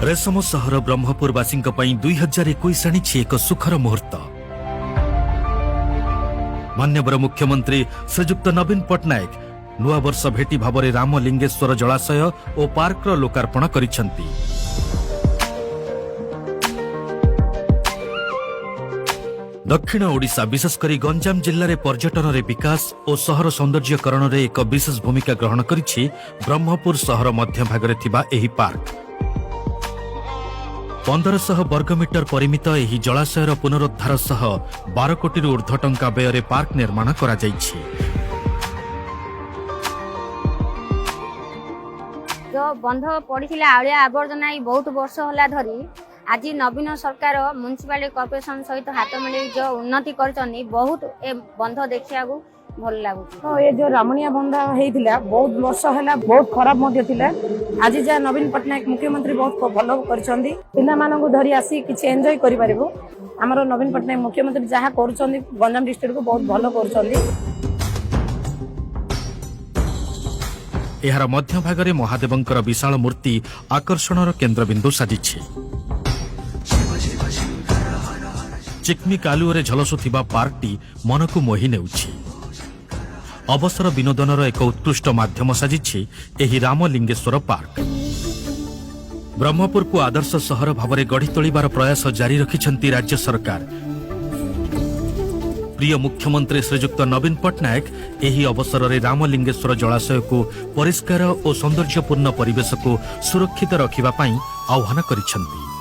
रेशम सहर ब्रह्मपुरवासी 2021 आनी एक सुखर मुहूर्त। मान्यवर मुख्यमंत्री श्रीजुक्त नवीन पट्टनायक नुआ वर्ष भेटी भाव रामलिंगेश्वर जलाशय और पार्क लोकार्पण करिसेंती। दक्षिण ओडिशा विशेषकर गंजाम जिले में पर्यटन रे विकास और शहर सौंदर्यकरण रे एक विशेष भूमिका ग्रहण करिछि ब्रह्मपुर शहर मध्य भागरे थिबा एही पार्क। 1500 वर्गमीटर परिमित एही जलाशयर पुनरुद्धार सह 12 कोटी ऊर्ध्व टंका व्यय पार्क निर्माण करा जाइछि। जो बंध पड़ीथिला आलिया आवर्जना बहुत वर्ष होला धरी आज नवीन सरकार म्युनिसिपालिटी कॉर्पोरेशन सहित हाथ मिले जो उन्नति करछनी बहुत ए बंध देखिया को भल लागुची। तो ये जो रामणिया बंध हेइथिला बहुत वर्ष होला बहुत खराब मध्य थिला। आज जा नवीन पट्टनायक मुख्यमंत्री बहुत भलो करछंदी। पिना मानकु धरी आसी किछ एन्जॉय करि परिबो। हमरो नवीन पट्टनायक मुख्यमंत्री जहा करछंदी गंजाम डिस्ट्रिक्ट को बहुत भलो करछंदी। एहार मध्य भागरे महादेवंकर विशाल मूर्ति आकर्षणर केन्द्रबिंदु साजिछि। चिकमी कालुओरे झलसुथिबा पार्कटी मनकु मोहि नेउछि। अवसर विनोदनर एक उत्कृष्ट माध्यम साजिछि एही रामलिंगेश्वर पार्क। ब्रह्मपुर को आदर्श सहर भावरे गढ़ी तोलिबार प्रयास जारी रखिछंती राज्य सरकार। प्रिय मुख्यमंत्री श्रीजुक्त नवीन पट्टनायक एही अवसर रे रामलिंगेश्वर जलाशय को परिष्कार और सौंदर्यपूर्ण परिवेश को सुरक्षित रखिबा पई आह्वान करिछंती।